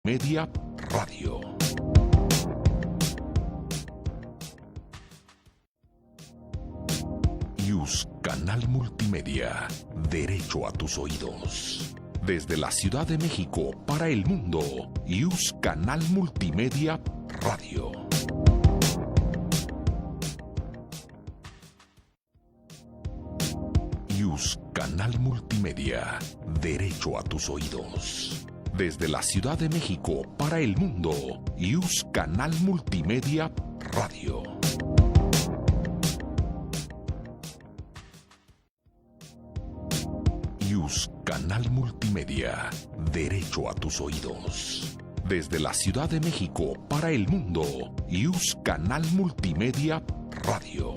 Multimedia Radio. IUS Canal Multimedia, derecho a tus oídos. Desde la Ciudad de México para el mundo, IUS Canal Multimedia Radio. IUS Canal Multimedia, derecho a tus oídos. Desde la Ciudad de México para el mundo, IUS Canal Multimedia Radio. IUS Canal Multimedia, derecho a tus oídos. Desde la Ciudad de México para el mundo, IUS Canal Multimedia Radio.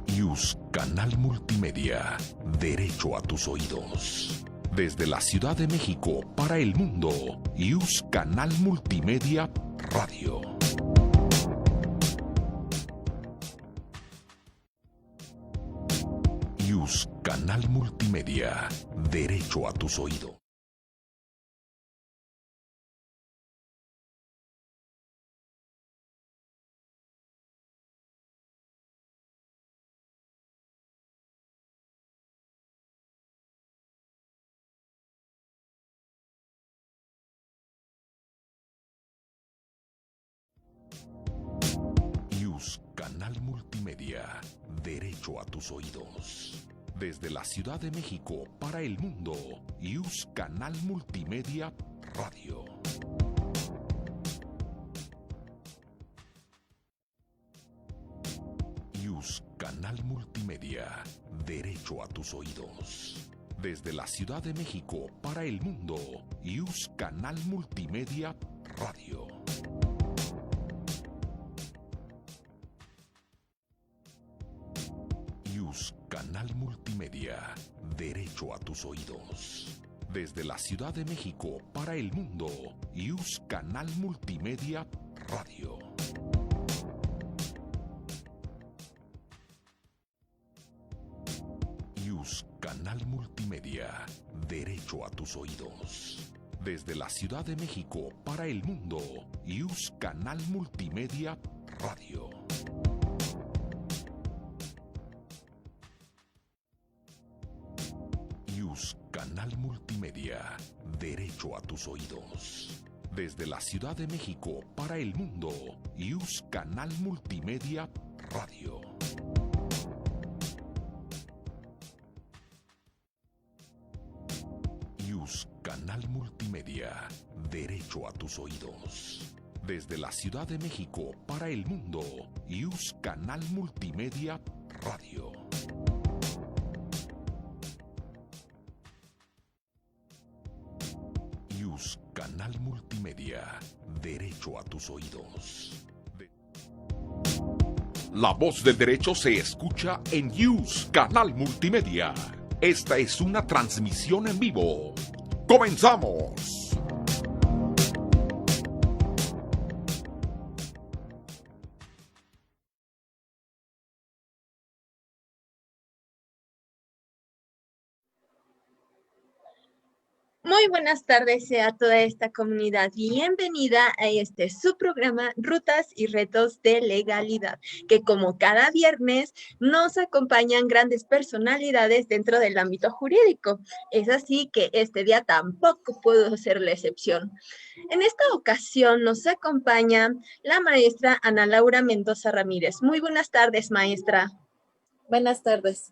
IUS Canal Multimedia, derecho a tus oídos. Desde la Ciudad de México para el mundo, IUS Canal Multimedia Radio. IUS Canal Multimedia, derecho a tus oídos. IUS Canal Multimedia, derecho a tus oídos. Desde la Ciudad de México para el mundo, IUS Canal Multimedia Radio. IUS Canal Multimedia, derecho a tus oídos. Desde la Ciudad de México para el mundo, IUS Canal Multimedia Radio. IUS Canal Multimedia, derecho a tus oídos. Desde la Ciudad de México para el mundo, IUS Canal Multimedia Radio. IUS Canal Multimedia, derecho a tus oídos. Desde la Ciudad de México para el mundo, IUS Canal Multimedia Radio. IUS Canal Multimedia, derecho a tus oídos. Desde la Ciudad de México para el mundo, IUS Canal Multimedia Radio. IUS Canal Multimedia, derecho a tus oídos. Desde la Ciudad de México para el mundo, IUS Canal Multimedia Radio. IUS Canal Multimedia, derecho a tus oídos. La voz del derecho se escucha en IUS Canal Multimedia. Esta es una transmisión en vivo. ¡Comenzamos! Muy buenas tardes a toda esta comunidad. Bienvenida a su programa Rutas y Retos de Legalidad, que como cada viernes nos acompañan grandes personalidades dentro del ámbito jurídico. Es así que este día tampoco pudo ser la excepción. En esta ocasión nos acompaña la maestra Ana Laura Mendoza Ramírez. Muy buenas tardes, maestra. Buenas tardes.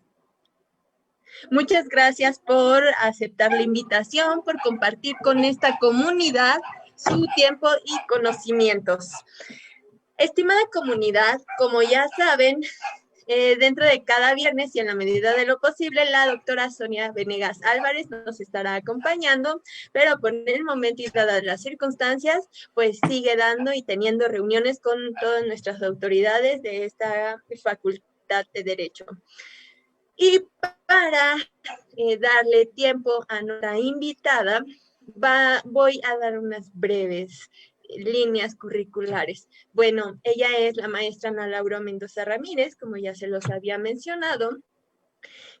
Muchas gracias por aceptar la invitación, por compartir con esta comunidad su tiempo y conocimientos. Estimada comunidad, como ya saben, dentro de cada viernes y en la medida de lo posible, la doctora Sonia Venegas Álvarez nos estará acompañando, pero por el momento y dadas las circunstancias, pues sigue dando y teniendo reuniones con todas nuestras autoridades de esta Facultad de Derecho. Y para darle tiempo a nuestra invitada, voy a dar unas breves líneas curriculares. Bueno, ella es la maestra Ana Laura Mendoza Ramírez, como ya se los había mencionado,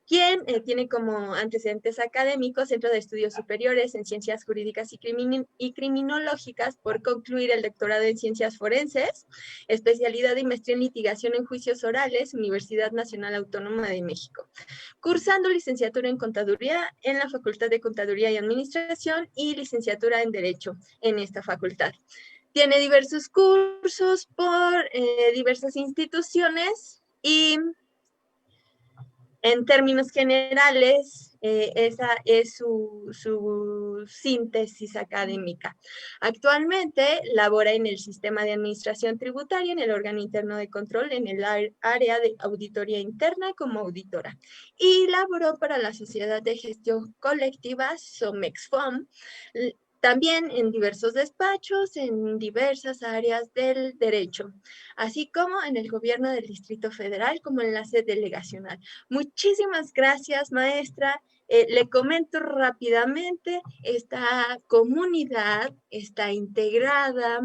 quien tiene como antecedentes académicos Centro de Estudios Superiores en Ciencias Jurídicas y Criminológicas por concluir el doctorado en Ciencias Forenses, especialidad y maestría en litigación en juicios orales, Universidad Nacional Autónoma de México, cursando licenciatura en Contaduría en la Facultad de Contaduría y Administración y licenciatura en Derecho en esta facultad. Tiene diversos cursos por diversas instituciones y en términos generales, esa es su síntesis académica. Actualmente labora en el sistema de administración tributaria, en el órgano interno de control, en el área de auditoría interna como auditora. Y laboró para la Sociedad de Gestión Colectiva, Somexfom, también en diversos despachos, en diversas áreas del derecho, así como en el gobierno del Distrito Federal como enlace delegacional. Muchísimas gracias, maestra. Le comento rápidamente, esta comunidad está integrada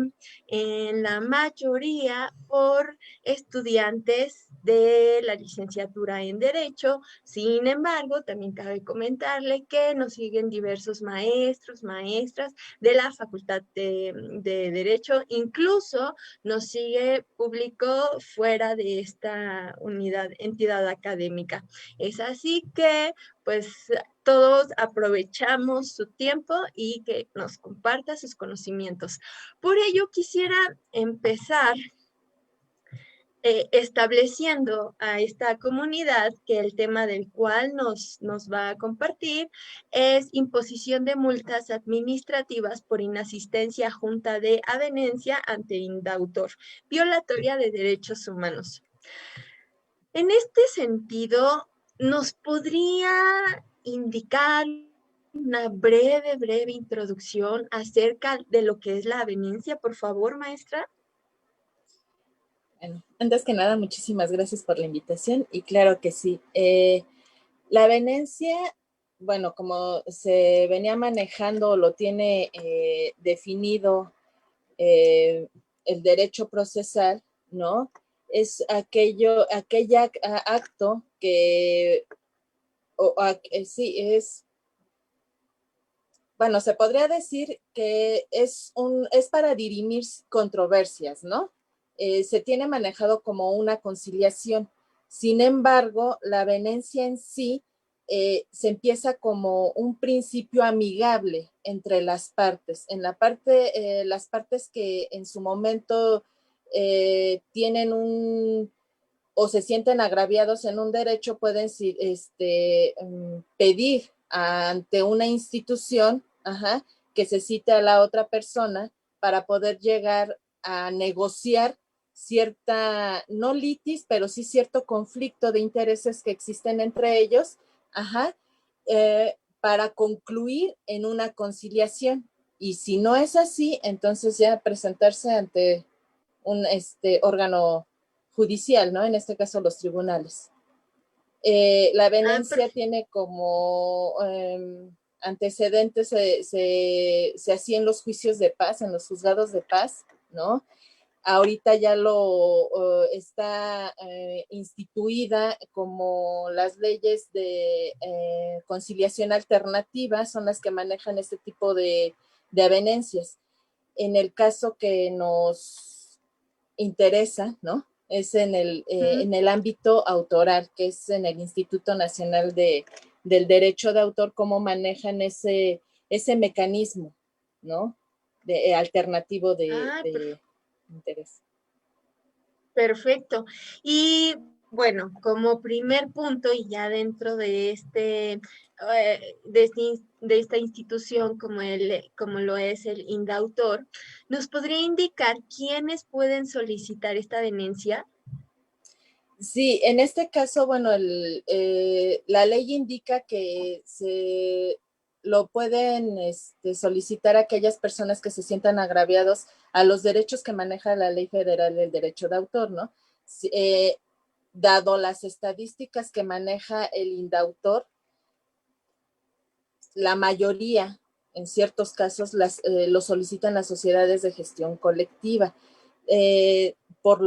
en la mayoría por estudiantes de la licenciatura en Derecho. Sin embargo, también cabe comentarle que nos siguen diversos maestros, maestras de la Facultad de Derecho, incluso nos sigue público fuera de esta entidad académica. Es así que, pues, todos aprovechamos su tiempo y que nos comparta sus conocimientos. Por ello, quisiera empezar estableciendo a esta comunidad que el tema del cual nos va a compartir es imposición de multas administrativas por inasistencia a junta de avenencia ante indautor, violatoria de derechos humanos. En este sentido, ¿nos podría indicar una breve introducción acerca de lo que es la avenencia, por favor, maestra? Bueno, antes que nada, muchísimas gracias por la invitación y claro que sí. La avenencia, bueno, como se venía manejando, lo tiene definido el derecho procesal, ¿no? Es aquel acto que, sí, bueno, se podría decir que es para dirimir controversias, ¿no? Se tiene manejado como una conciliación. Sin embargo, la avenencia en sí se empieza como un principio amigable entre las partes. En la parte, las partes que en su momento tienen o se sienten agraviados en un derecho pueden pedir ante una institución que se cite a la otra persona para poder llegar a negociar cierta, no litis, pero sí cierto conflicto de intereses que existen entre ellos, para concluir en una conciliación. Y si no es así, entonces ya presentarse ante un órgano judicial, ¿no? En este caso, los tribunales. La avenencia tiene como antecedentes, se hacía en los juicios de paz, en los juzgados de paz, ¿no? Ahorita ya está instituida como las leyes de conciliación alternativa, son las que manejan este tipo de avenencias. En el caso que nos interesa, ¿no? Es en el ámbito autoral, que es en el Instituto Nacional del Derecho de Autor, cómo manejan ese mecanismo, ¿no? Alternativo de interés. Perfecto. Y bueno, como primer punto, y ya dentro de esta institución como lo es el indautor, ¿nos podría indicar quiénes pueden solicitar esta avenencia? Sí, en este caso, bueno, la ley indica que lo pueden solicitar a aquellas personas que se sientan agraviados a los derechos que maneja la Ley Federal del Derecho de Autor, ¿no? Dado las estadísticas que maneja el indautor, la mayoría, en ciertos casos, lo solicitan las sociedades de gestión colectiva, por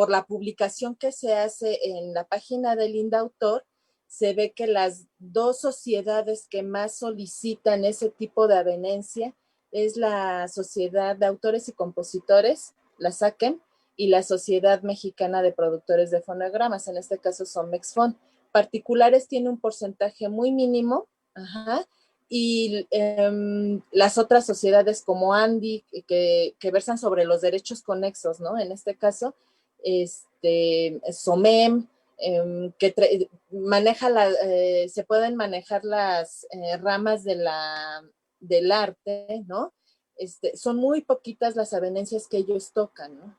la publicación que se hace en la página del indautor, se ve que las dos sociedades que más solicitan ese tipo de avenencia es la Sociedad de Autores y Compositores, la SACEM, y la Sociedad Mexicana de Productores de Fonogramas, en este caso son Mexfon. Particulares tiene un porcentaje muy mínimo, ajá, y las otras sociedades como ANDI, que versan sobre los derechos conexos, ¿no? En este caso, SOMEM, que maneja se pueden manejar las ramas del arte, ¿no? Son muy poquitas las avenencias que ellos tocan, ¿no?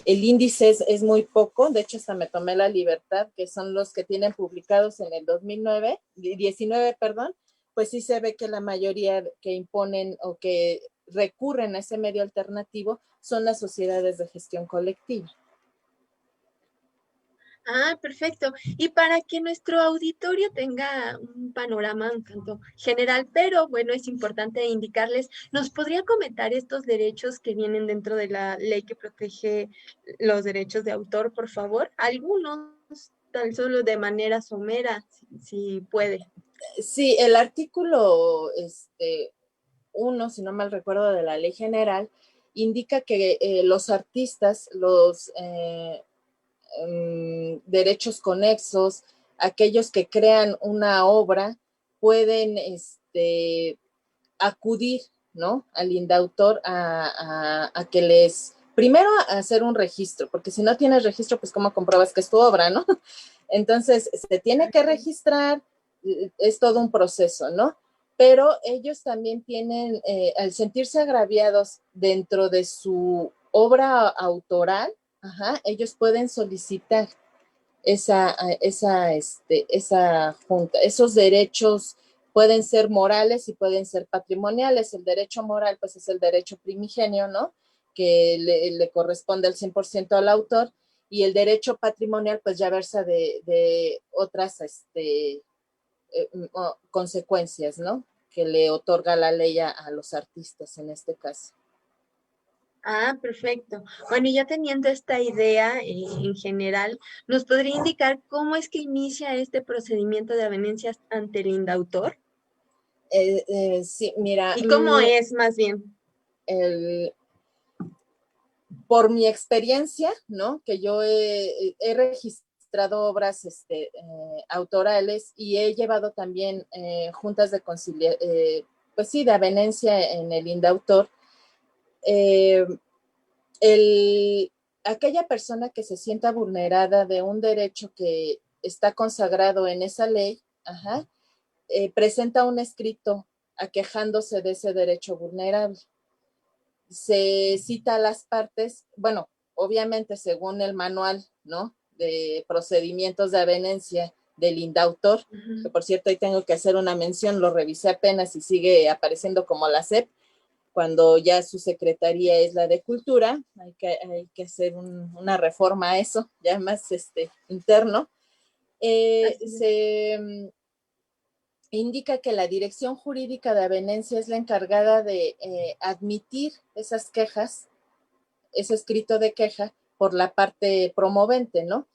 El índice es muy poco, de hecho hasta me tomé la libertad, que son los que tienen publicados en el 2019, perdón, pues sí se ve que la mayoría que imponen o que recurren a ese medio alternativo son las sociedades de gestión colectiva. Ah, perfecto. Y para que nuestro auditorio tenga un panorama un tanto general, pero bueno, es importante indicarles, ¿nos podría comentar estos derechos que vienen dentro de la ley que protege los derechos de autor, por favor? Algunos, tan solo de manera somera, si puede. Sí, el artículo 1, si no mal recuerdo, de la ley general, indica que los artistas, los derechos conexos, aquellos que crean una obra, pueden acudir, ¿no? Al indautor a que les, primero a hacer un registro, porque si no tienes registro, pues cómo compruebas que es tu obra, ¿no? Entonces, se tiene que registrar, es todo un proceso, ¿no? Pero ellos también tienen, al sentirse agraviados dentro de su obra autoral, ajá, ellos pueden solicitar esa junta. Esos derechos pueden ser morales y pueden ser patrimoniales. El derecho moral, pues es el derecho primigenio, ¿no? Que le corresponde al 100% al autor, y el derecho patrimonial, pues ya versa de otras consecuencias, ¿no? Que le otorga la ley a los artistas en este caso. Ah, perfecto. Bueno, y ya teniendo esta idea en general, ¿nos podría indicar cómo es que inicia este procedimiento de avenencias ante el indautor? Sí, mira. ¿Y cómo es más bien? Por mi experiencia, ¿no? Que yo he registrado obras autorales y he llevado también juntas de conciliación, pues sí, de avenencia en el indautor. Aquella persona que se sienta vulnerada de un derecho que está consagrado en esa ley, ajá, presenta un escrito aquejándose de ese derecho vulnerable. Se cita a las partes, bueno, obviamente según el manual, ¿no? De procedimientos de avenencia del indautor, que por cierto ahí tengo que hacer una mención, lo revisé apenas y sigue apareciendo como la SEP, cuando ya su secretaría es la de Cultura, hay que hacer una reforma a eso, ya más interno. Se indica que la Dirección Jurídica de Avenencia es la encargada de admitir esas quejas, ese escrito de queja por la parte promovente, ¿no?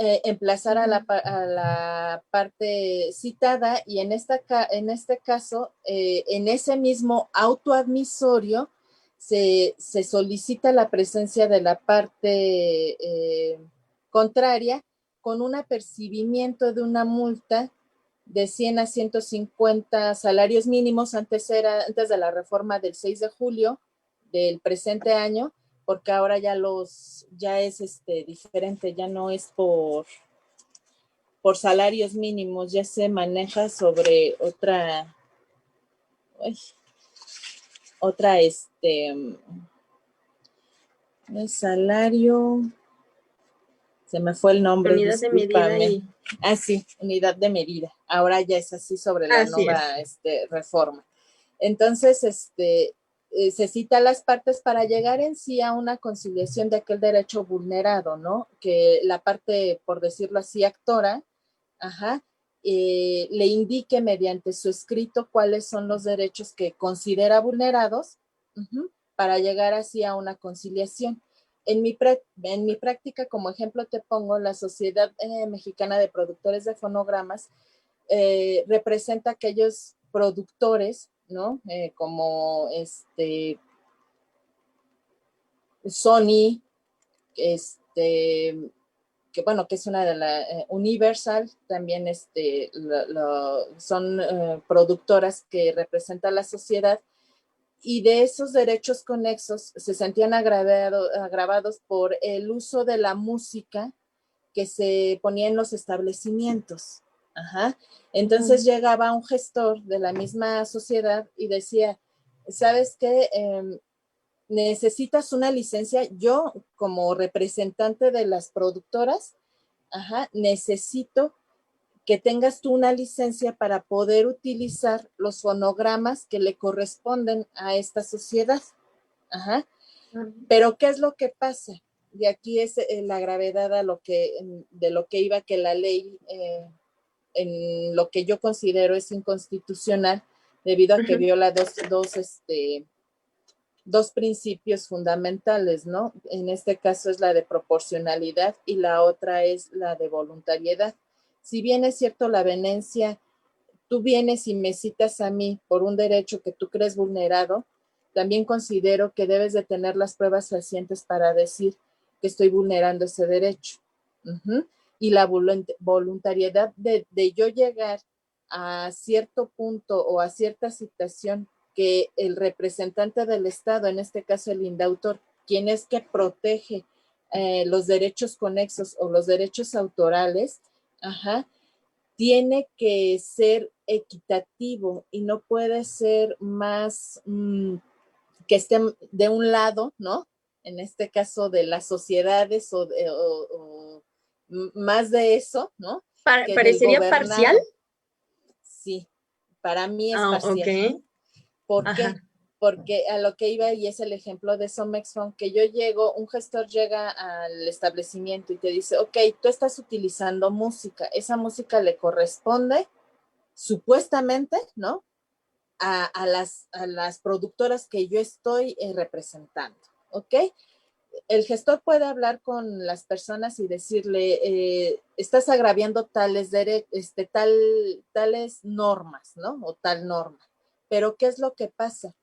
Emplazar a la parte citada, y en este caso, en ese mismo autoadmisorio, se solicita la presencia de la parte contraria con un apercibimiento de una multa de 100 a 150 salarios mínimos. Antes de la reforma del 6 de julio del presente año, porque ahora ya es diferente, ya no es por salarios mínimos, ya se maneja sobre el salario, se me fue el nombre, Unidad de medida discúlpame. Sí, unidad de medida. Ahora ya es así sobre la nueva reforma. Entonces, se cita a las partes para llegar en sí a una conciliación de aquel derecho vulnerado, ¿no? Que la parte, por decirlo así, actora, ajá, le indique mediante su escrito cuáles son los derechos que considera vulnerados, para llegar así a una conciliación. En mi práctica, como ejemplo, te pongo la Sociedad Mexicana de Productores de Fonogramas, representa aquellos productores, ¿no? Como Sony, que bueno, que es una de la Universal, también son productoras que representan la sociedad, y de esos derechos conexos se sentían agravados por el uso de la música que se ponía en los establecimientos. Ajá. Entonces llegaba un gestor de la misma sociedad y decía, ¿sabes qué? Necesitas una licencia. Yo, como representante de las productoras, necesito que tengas tú una licencia para poder utilizar los fonogramas que le corresponden a esta sociedad. Ajá. Pero ¿qué es lo que pasa? Y aquí es la gravedad de lo que iba, que la ley, en lo que yo considero es inconstitucional, debido a que viola dos principios fundamentales, ¿no? En este caso es la de proporcionalidad y la otra es la de voluntariedad. Si bien es cierto la venencia, tú vienes y me citas a mí por un derecho que tú crees vulnerado, también considero que debes de tener las pruebas fehacientes para decir que estoy vulnerando ese derecho. Y la voluntariedad de yo llegar a cierto punto o a cierta situación que el representante del Estado, en este caso el indautor, quien es que protege los derechos conexos o los derechos autorales, tiene que ser equitativo y no puede ser más que esté de un lado, ¿no? En este caso de las sociedades o más de eso, ¿no? Que del ¿Parecería parcial? gobernado. Sí, para mí es parcial. Ok. ¿Por qué? Porque a lo que iba, y es el ejemplo de Somexfon, que yo llego, un gestor llega al establecimiento y te dice, ok, tú estás utilizando música, esa música le corresponde, supuestamente, ¿no? A las productoras que yo estoy representando, ¿ok? El gestor puede hablar con las personas y decirle, estás agraviando tales normas, ¿no? O tal norma. Pero ¿qué es lo que pasa?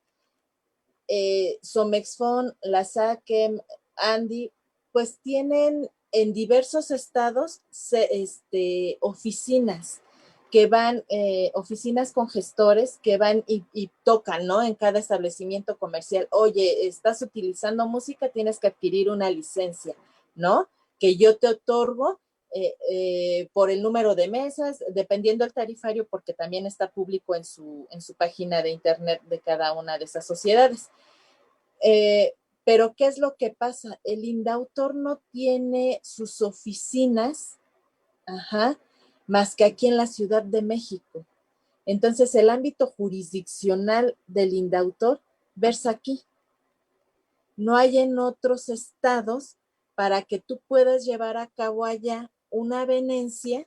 Somexfon, la SACEM, Andy, pues tienen en diversos estados oficinas que van, oficinas con gestores que van y tocan, ¿no? En cada establecimiento comercial, oye, estás utilizando música, tienes que adquirir una licencia, ¿no? Que yo te otorgo por el número de mesas, dependiendo del tarifario, porque también está público en su página de internet de cada una de esas sociedades. Pero ¿qué es lo que pasa? El indautor no tiene sus oficinas, más que aquí en la Ciudad de México. Entonces, el ámbito jurisdiccional del indautor versa aquí. No hay en otros estados para que tú puedas llevar a cabo allá una venencia,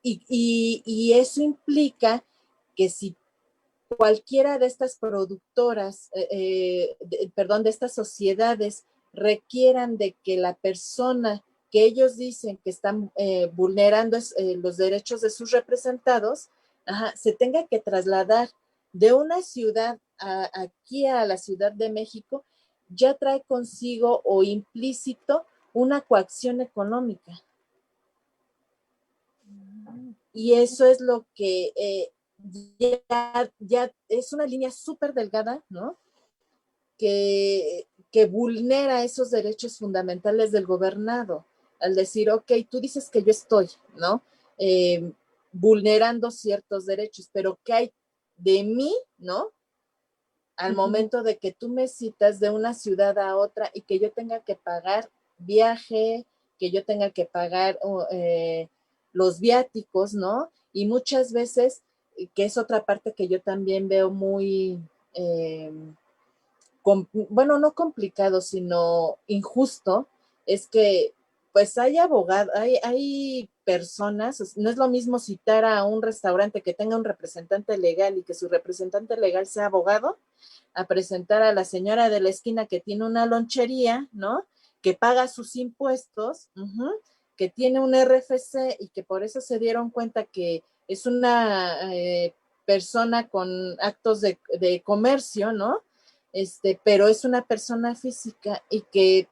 y eso implica que si cualquiera de estas productoras, de estas sociedades requieran de que la persona que ellos dicen que están vulnerando los derechos de sus representados, se tenga que trasladar de una ciudad aquí a la Ciudad de México, ya trae consigo o implícito una coacción económica. Y eso es lo que ya es una línea súper delgada, ¿no? Que vulnera esos derechos fundamentales del gobernado, al decir, ok, tú dices que yo estoy, ¿no? Vulnerando ciertos derechos, pero ¿qué hay de mí, ¿no? Al momento de que tú me citas de una ciudad a otra y que yo tenga que pagar viaje, que yo tenga que pagar los viáticos, ¿no? Y muchas veces, que es otra parte que yo también veo muy, bueno, no complicado, sino injusto, es que Pues hay abogados, hay personas, no es lo mismo citar a un restaurante que tenga un representante legal y que su representante legal sea abogado, a presentar a la señora de la esquina que tiene una lonchería, ¿no? Que paga sus impuestos, que tiene un RFC y que por eso se dieron cuenta que es una persona con actos de comercio, ¿no? Pero es una persona física y que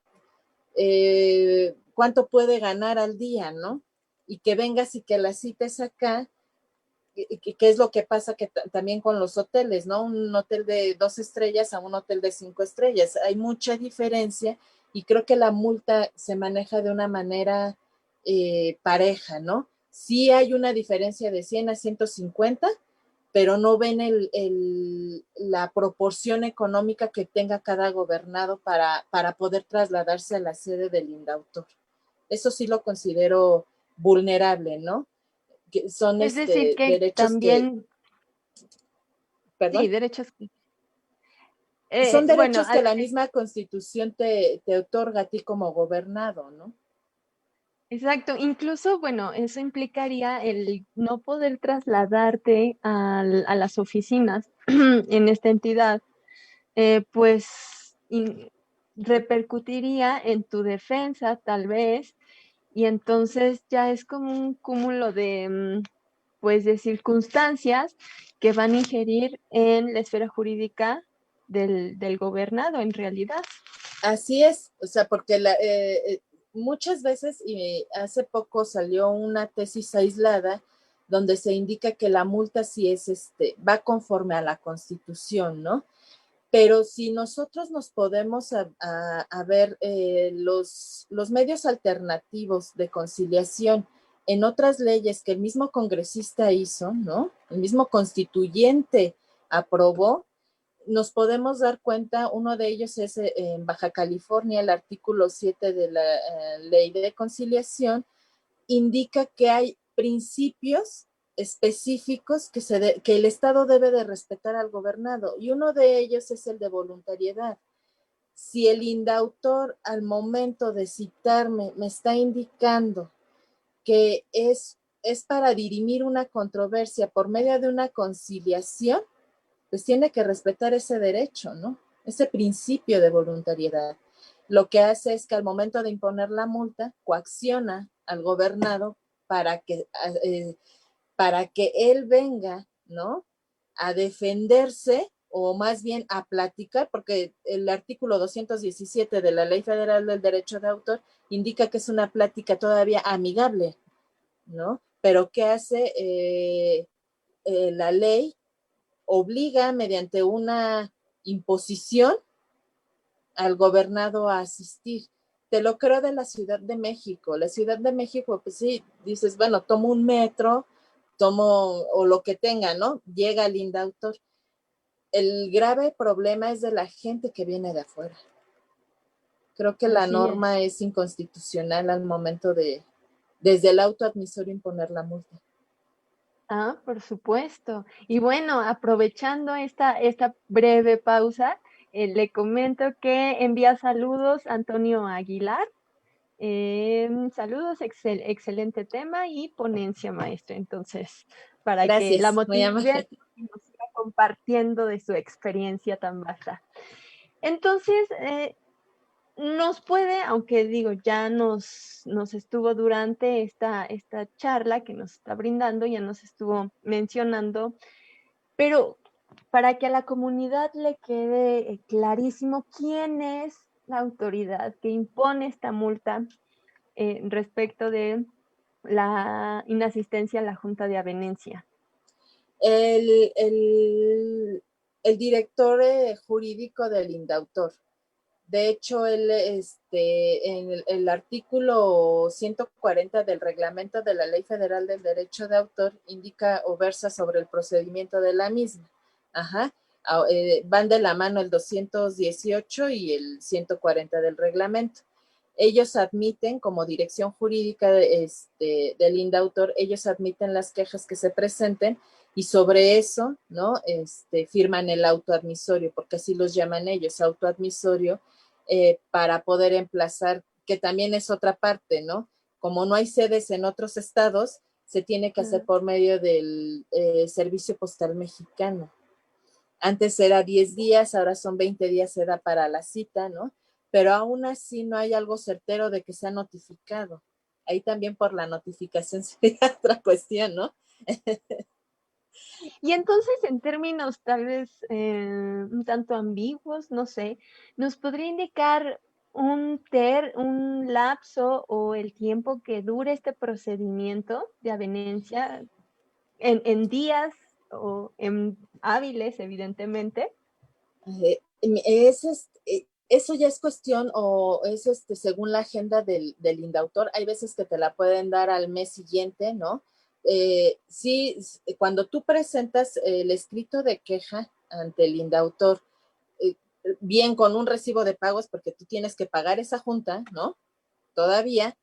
cuánto puede ganar al día, ¿no? Y que vengas y que la cites acá, que es lo que pasa que también con los hoteles, ¿no? Un hotel de 2 estrellas a un hotel de 5 estrellas. Hay mucha diferencia y creo que la multa se maneja de una manera pareja, ¿no? Sí hay una diferencia de 100 a 150, pero no ven la proporción económica que tenga cada gobernado para poder trasladarse a la sede del INDAUTOR. Eso sí lo considero vulnerable, ¿no? Que son Es decir, que derechos que, también, sí, perdón, derechos, son bueno, derechos que la misma Constitución te otorga a ti como gobernado, ¿no? exacto, incluso, bueno, eso implicaría el no poder trasladarte a las oficinas en esta entidad, pues repercutiría en tu defensa tal vez, y entonces ya es como un cúmulo de, pues, de circunstancias que van a ingerir en la esfera jurídica del gobernado en realidad. Así es, o sea, porque muchas veces, y hace poco salió una tesis aislada donde se indica que la multa sí va conforme a la Constitución, ¿no? Pero si nosotros nos podemos a ver los medios alternativos de conciliación en otras leyes que el mismo congresista hizo, ¿no? El mismo constituyente aprobó, nos podemos dar cuenta, uno de ellos es en Baja California, el artículo 7 de la ley de conciliación, indica que hay principios específicos que el Estado debe de respetar al gobernado, y uno de ellos es el de voluntariedad. Si el indautor al momento de citarme me está indicando que es para dirimir una controversia por medio de una conciliación, pues tiene que respetar ese derecho, ¿no? Ese principio de voluntariedad. Lo que hace es que al momento de imponer la multa, coacciona al gobernado para que, eh, para que él venga, ¿no? A defenderse o más bien a platicar, porque el artículo 217 de la Ley Federal del Derecho de Autor indica que es una plática todavía amigable, ¿no? Pero ¿qué hace la ley? Obliga mediante una imposición al gobernado a asistir. Te lo creo de la Ciudad de México. La Ciudad de México, pues sí, dices, bueno, tomo un metro, tomo o lo que tenga, ¿no? Llega el indautor. El grave problema es de la gente que viene de afuera. Creo que la Así es. norma es inconstitucional al momento desde el auto admisorio, imponer la multa. Ah, por supuesto. Y bueno, aprovechando esta breve pausa, le comento que envía saludos Antonio Aguilar. Saludos, excelente tema y ponencia, maestro. Entonces, para que la Gracias, muy motive amable. y nos siga compartiendo de su experiencia tan vasta. Entonces, nos puede, aunque digo, ya nos estuvo durante esta charla que nos está brindando, ya nos estuvo mencionando, pero para que a la comunidad le quede clarísimo quién es la autoridad que impone esta multa respecto de la inasistencia a la Junta de Avenencia. El, el, el director jurídico del indautor. De hecho, él, en el artículo 140 del reglamento de la Ley Federal del Derecho de Autor indica o versa sobre el procedimiento de la misma. Ajá. Van de la mano el 218 y el 140 del reglamento. Ellos admiten, como dirección jurídica del indautor, ellos admiten las quejas que se presenten y sobre eso, ¿no? Firman el autoadmisorio, porque así los llaman ellos, autoadmisorio, para poder emplazar que también es otra parte, ¿no? Como no hay sedes en otros estados, se tiene que hacer por medio del Servicio Postal Mexicano. Antes era 10 días, ahora son 20 días, se da para la cita, ¿no? Pero aún así no hay algo certero de que sea notificado. Ahí también por la notificación sería otra cuestión, ¿no? Y entonces, en términos tal vez un tanto ambiguos, no sé, ¿nos podría indicar un lapso o el tiempo que dure este procedimiento de avenencia en días o en hábiles, evidentemente? Eso ya es cuestión o es según la agenda del indautor. Hay veces que te la pueden dar al mes siguiente, ¿no? Sí, cuando tú presentas el escrito de queja ante el indautor, eh, bien con un recibo de pagos, porque tú tienes que pagar esa junta, ¿no? Todavía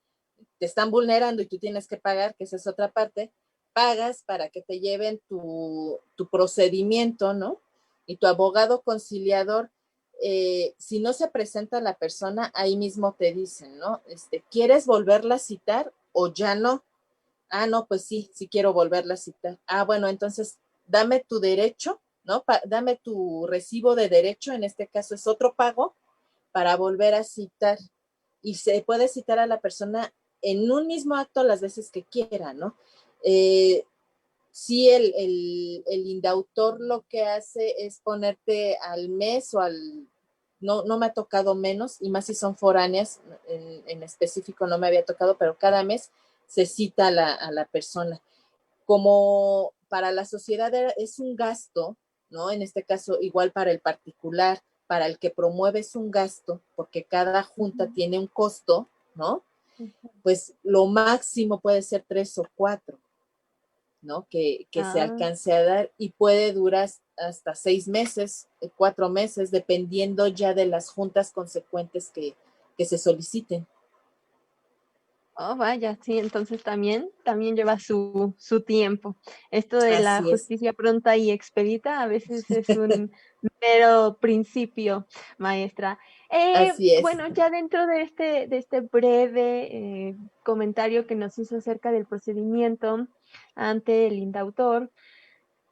te están vulnerando y tú tienes que pagar, que esa es otra parte, pagas para que te lleven tu procedimiento, ¿no? Y tu abogado conciliador, si no se presenta la persona, ahí mismo te dicen, ¿no? ¿Quieres volverla a citar o ya no? Ah, no, pues sí, sí quiero volverla a citar. Ah, bueno, entonces dame tu derecho, ¿no? Dame tu recibo de derecho, en este caso es otro pago, para volver a citar. Y se puede citar a la persona en un mismo acto las veces que quiera, ¿no? Sí, el indautor lo que hace es ponerte al mes o al... No me ha tocado menos, y más si son foráneas, en específico no me había tocado, pero cada mes se cita a la persona. Como para la sociedad es un gasto, ¿no? En este caso, igual para el particular, para el que promueve es un gasto, porque cada junta tiene un costo, ¿no? Pues lo máximo puede ser 3 o 4, ¿no? Que se alcance a dar, y puede durar hasta 6 meses, 4 meses, dependiendo ya de las juntas consecuentes que se soliciten. Oh, vaya, sí, entonces también lleva su tiempo. Esto de la Así es. justicia pronta y expedita a veces es un mero principio, maestra. Así es. Bueno, ya dentro de este breve comentario que nos hizo acerca del procedimiento ante el indautor,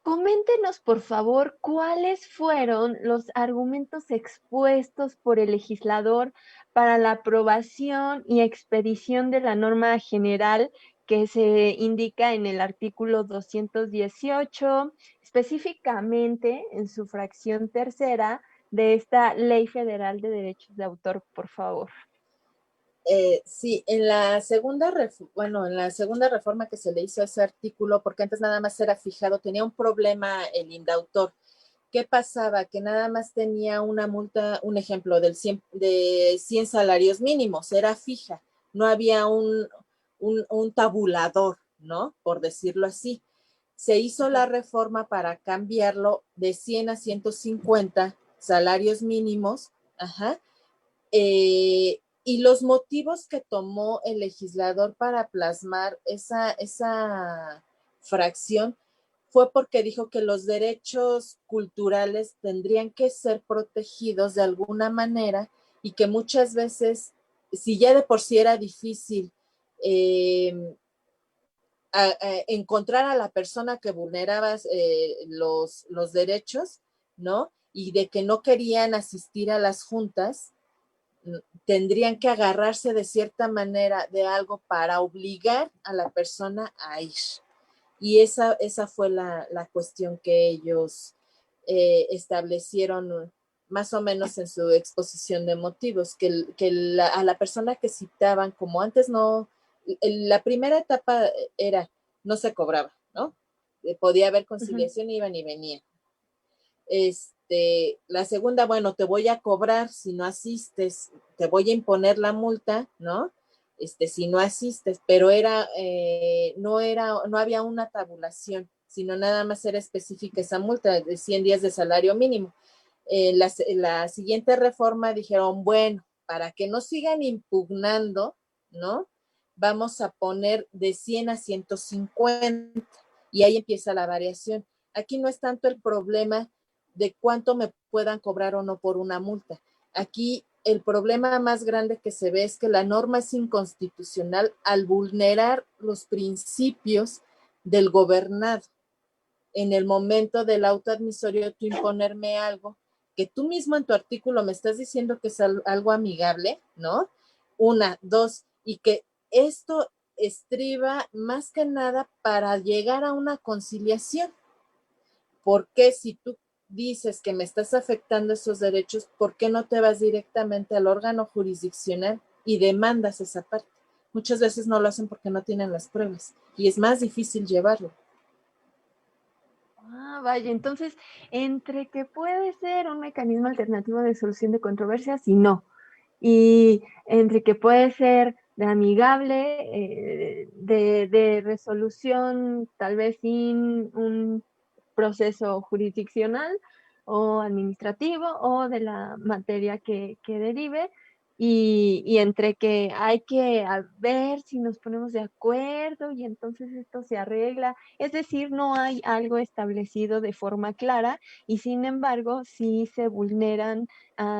coméntenos, por favor, cuáles fueron los argumentos expuestos por el legislador para la aprobación y expedición de la norma general que se indica en el artículo 218, específicamente en su fracción tercera de esta Ley Federal de Derechos de Autor, por favor. Sí, en la segunda reforma que se le hizo a ese artículo, porque antes nada más era fijado, tenía un problema el indautor. ¿Qué pasaba? Que nada más tenía una multa, un ejemplo, de 100 salarios mínimos, era fija, no había un tabulador, ¿no? Por decirlo así. Se hizo la reforma para cambiarlo de 100 a 150 salarios mínimos, ajá, y los motivos que tomó el legislador para plasmar esa fracción fue porque dijo que los derechos culturales tendrían que ser protegidos de alguna manera, y que muchas veces, si ya de por sí era difícil encontrar a la persona que vulneraba los derechos, ¿no? Y de que no querían asistir a las juntas, tendrían que agarrarse de cierta manera de algo para obligar a la persona a ir. Y esa fue la cuestión que ellos establecieron más o menos en su exposición de motivos, que a la persona que citaban, como antes no, la primera etapa era, no se cobraba, ¿no? Podía haber conciliación, iban y venían. La segunda, bueno, te voy a cobrar si no asistes, te voy a imponer la multa, ¿no? Si no asistes, pero no había una tabulación, sino nada más era específica esa multa de 100 días de salario mínimo. La siguiente reforma dijeron, bueno, para que no sigan impugnando, ¿no? Vamos a poner de 100 a 150, y ahí empieza la variación. Aquí no es tanto el problema de cuánto me puedan cobrar o no por una multa. Aquí el problema más grande que se ve es que la norma es inconstitucional al vulnerar los principios del gobernado. En el momento del auto admisorio, tú imponerme algo que tú mismo en tu artículo me estás diciendo que es algo amigable, ¿no? Una, dos, y que esto estriba más que nada para llegar a una conciliación. ¿Por qué si tú dices que me estás afectando esos derechos, por qué no te vas directamente al órgano jurisdiccional y demandas esa parte? Muchas veces no lo hacen porque no tienen las pruebas y es más difícil llevarlo. Ah, vaya, entonces, entre que puede ser un mecanismo alternativo de solución de controversias y no, y entre que puede ser de amigable, de resolución tal vez sin un proceso jurisdiccional o administrativo o de la materia que derive, y entre que hay que ver si nos ponemos de acuerdo y entonces esto se arregla. Es decir, no hay algo establecido de forma clara y sin embargo sí se vulneran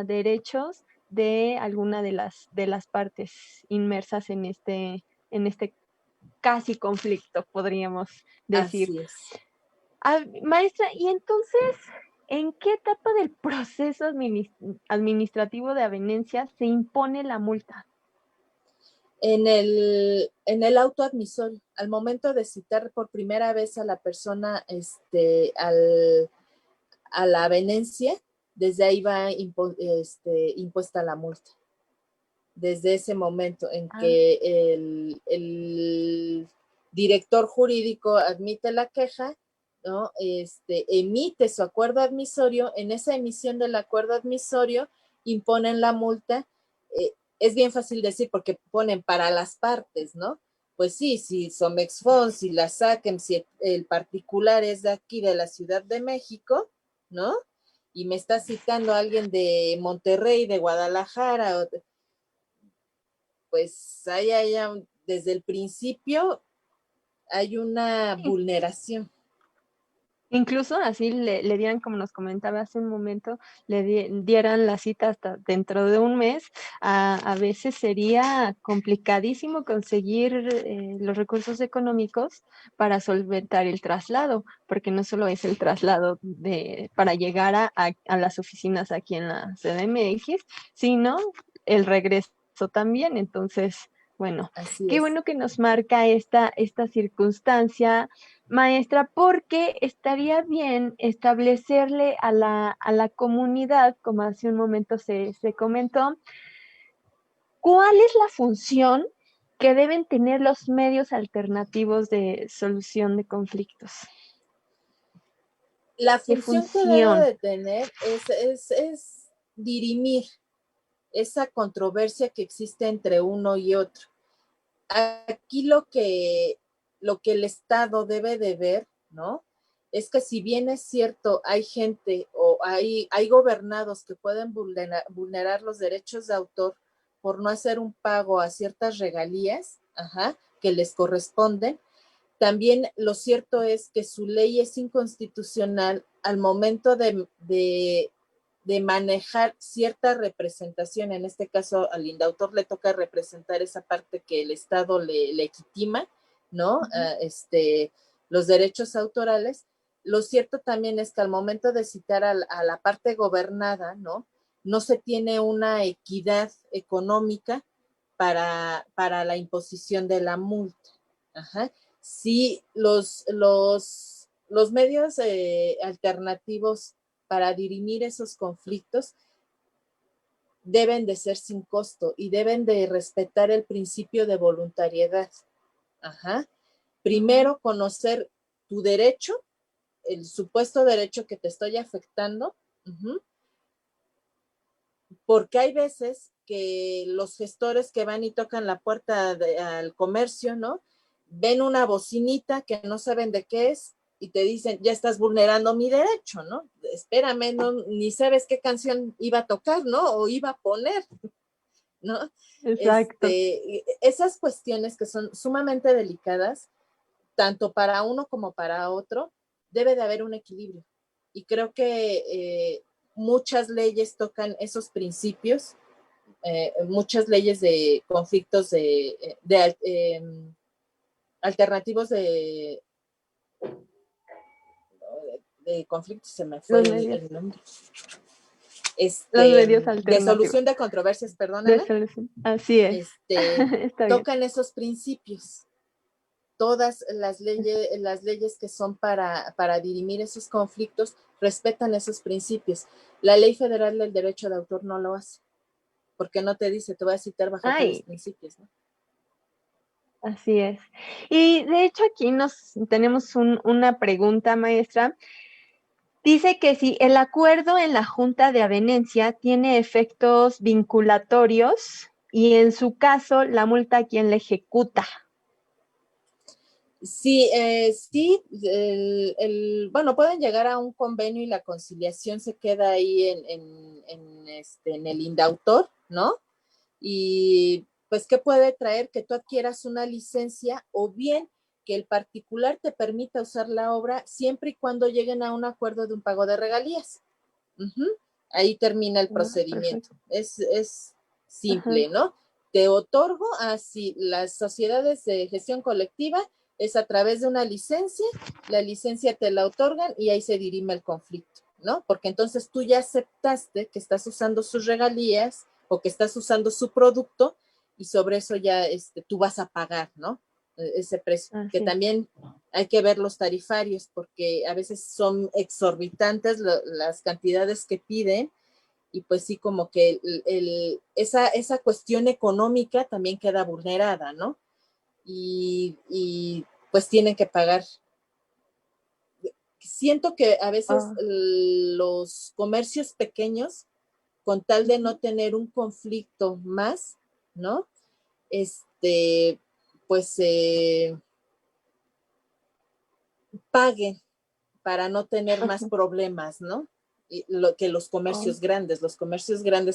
derechos de alguna de las partes inmersas en este casi conflicto, podríamos decir. Así es. Maestra, y entonces, ¿en qué etapa del proceso administrativo de avenencia se impone la multa? En el auto admisorio, al momento de citar por primera vez a la persona a la avenencia, desde ahí va impuesta la multa. Desde ese momento en que el director jurídico admite la queja, ¿no? Emite su acuerdo admisorio, en esa emisión del acuerdo admisorio imponen la multa. Es bien fácil decir porque ponen para las partes, ¿no? Pues sí, si Somexfon, si la SACEM, si el particular es de aquí, de la Ciudad de México, ¿no? Y me está citando a alguien de Monterrey, de Guadalajara, pues desde el principio hay una Sí. vulneración. Incluso así le dieran, como nos comentaba hace un momento, dieran la cita hasta dentro de un mes, a veces sería complicadísimo conseguir los recursos económicos para solventar el traslado, porque no solo es el traslado para llegar a las oficinas aquí en la CDMX, sino el regreso también. Entonces, bueno, Así qué es. bueno que nos marca esta circunstancia, maestra, porque estaría bien establecerle a la comunidad, como hace un momento se comentó, cuál es la función que deben tener los medios alternativos de solución de conflictos. La ¿Qué función que debe función? de tener es dirimir esa controversia que existe entre uno y otro. Aquí lo que el Estado debe de ver, ¿no? Es que si bien es cierto, hay gente o hay gobernados que pueden vulnerar los derechos de autor por no hacer un pago a ciertas regalías, que les corresponden, también lo cierto es que su ley es inconstitucional al momento de manejar cierta representación. En este caso, al indautor le toca representar esa parte que el Estado le legitima, ¿no? Los derechos autorales. Lo cierto también es que al momento de citar a la parte gobernada, ¿no? No se tiene una equidad económica para la imposición de la multa. Sí, los medios alternativos para dirimir esos conflictos deben de ser sin costo y deben de respetar el principio de voluntariedad. Primero, conocer tu derecho, el supuesto derecho que te estoy afectando, porque hay veces que los gestores que van y tocan la puerta al comercio, ¿no? Ven una bocinita que no saben de qué es y te dicen, ya estás vulnerando mi derecho, ¿no? Espérame, no, ni sabes qué canción iba a tocar, ¿no? O iba a poner, ¿no? Exacto. Esas cuestiones que son sumamente delicadas, tanto para uno como para otro, debe de haber un equilibrio. Y creo que muchas leyes tocan esos principios muchas leyes de conflictos alternativos de conflictos, se me fue el nombre. Los medios De alternativos. solución de controversias, perdóname. De solución. Así es. Tocan esos principios. Todas las leyes que son para dirimir esos conflictos respetan esos principios. La Ley Federal del Derecho de Autor no lo hace, porque no te dice, te voy a citar bajo tales principios, ¿no? Así es. Y de hecho aquí tenemos una pregunta, maestra. Dice que si el acuerdo en la Junta de Avenencia tiene efectos vinculatorios y en su caso la multa, ¿quién la ejecuta? Sí, bueno, pueden llegar a un convenio y la conciliación se queda ahí en el indautor, ¿no? Y pues, ¿qué puede traer? Que tú adquieras una licencia o bien que el particular te permita usar la obra siempre y cuando lleguen a un acuerdo de un pago de regalías. Ahí termina el procedimiento. Es simple, ¿no? Te otorgo así las sociedades de gestión colectiva es a través de una licencia, la licencia te la otorgan y ahí se dirime el conflicto, ¿no? Porque entonces tú ya aceptaste que estás usando sus regalías o que estás usando su producto y sobre eso ya tú vas a pagar, ¿no? Ese precio, que también hay que ver los tarifarios porque a veces son exorbitantes las cantidades que piden y pues sí como que esa cuestión económica también queda vulnerada, ¿no? Y pues tienen que pagar. Siento que a veces los comercios pequeños, con tal de no tener un conflicto más, ¿no? Pues paguen para no tener más problemas, ¿no? Que los comercios grandes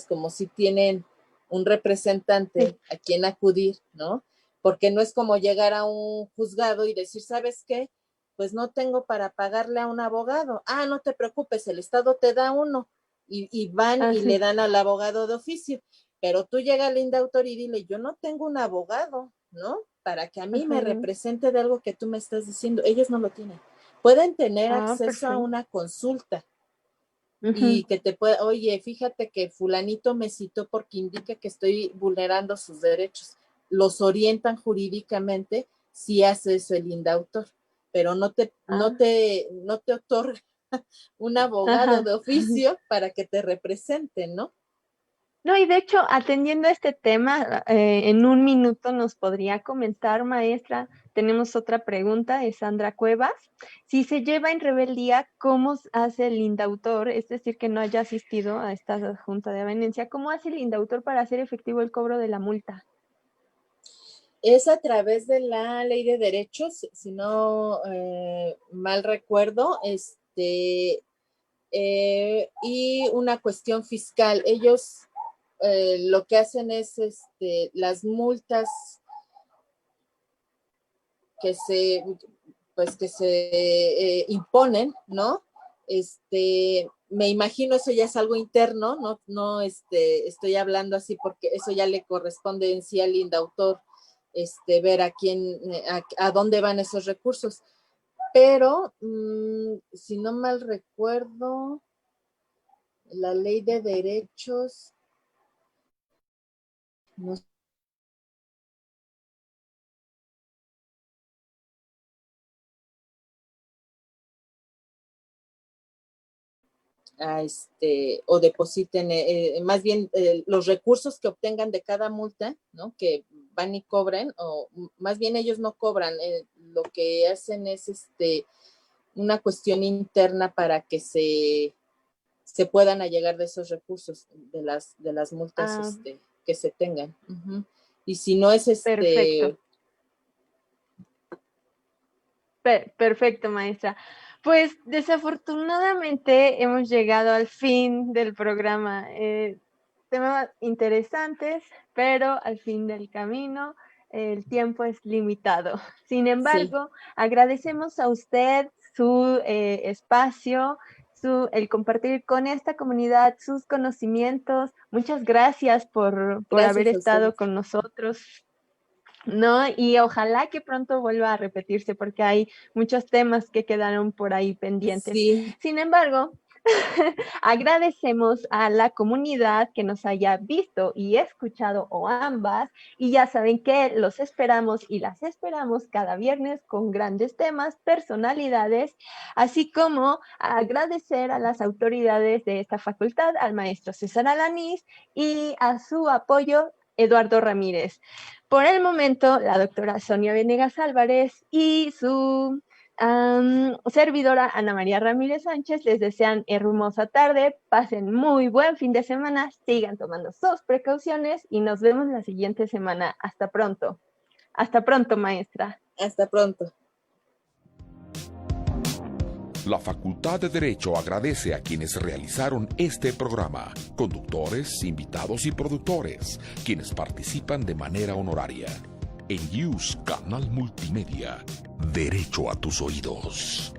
como si tienen un representante a quien acudir, ¿no? Porque no es como llegar a un juzgado y decir, ¿sabes qué? Pues no tengo para pagarle a un abogado. Ah, no te preocupes, el Estado te da uno y van y le dan al abogado de oficio. Pero tú llega al indautor y dile, yo no tengo un abogado, ¿no? Para que a mí me represente de algo que tú me estás diciendo. Ellos no lo tienen. Pueden tener acceso a una consulta y que te pueda, oye, fíjate que fulanito me citó porque indica que estoy vulnerando sus derechos. Los orientan jurídicamente si hace eso el indautor, pero no te otorga un abogado de oficio para que te represente, ¿no? No, y de hecho, atendiendo a este tema, en un minuto nos podría comentar, maestra, tenemos otra pregunta de Sandra Cuevas. Si se lleva en rebeldía, ¿cómo hace el indautor? Es decir, que no haya asistido a esta Junta de Avenencia. ¿Cómo hace el indautor para hacer efectivo el cobro de la multa? Es a través de la Ley de Derechos, si no mal recuerdo, y una cuestión fiscal. Ellos lo que hacen es las multas que se imponen, ¿no? Me imagino eso ya es algo interno, no estoy hablando así porque eso ya le corresponde en sí al indautor, ver a dónde van esos recursos. Pero, si no mal recuerdo, la Ley de Derechos, no o depositen, más bien los recursos que obtengan de cada multa, ¿no? Que van y cobren, o más bien ellos no cobran, lo que hacen es una cuestión interna para que se puedan allegar de esos recursos, de las multas que se tengan. Y si no es Perfecto. Perfecto, maestra. Pues desafortunadamente hemos llegado al fin del programa. Temas interesantes, pero al fin del camino el tiempo es limitado. Sin embargo, agradecemos a usted su espacio, el compartir con esta comunidad sus conocimientos. Muchas gracias por Gracias haber a estado ustedes. con nosotros, ¿no? Y ojalá que pronto vuelva a repetirse porque hay muchos temas que quedaron por ahí pendientes. Sí. Sin embargo, agradecemos a la comunidad que nos haya visto y escuchado o ambas, y ya saben que los esperamos y las esperamos cada viernes con grandes temas, personalidades, así como agradecer a las autoridades de esta facultad, al maestro César Alanís y a su apoyo Eduardo Ramírez. Por el momento, la doctora Sonia Venegas Álvarez y su servidora Ana María Ramírez Sánchez les desean hermosa tarde, pasen muy buen fin de semana, sigan tomando sus precauciones y nos vemos la siguiente semana. Hasta pronto. Hasta pronto, maestra. Hasta pronto. La Facultad de Derecho agradece a quienes realizaron este programa, conductores, invitados y productores, quienes participan de manera honoraria. En Use Canal Multimedia, derecho a tus oídos.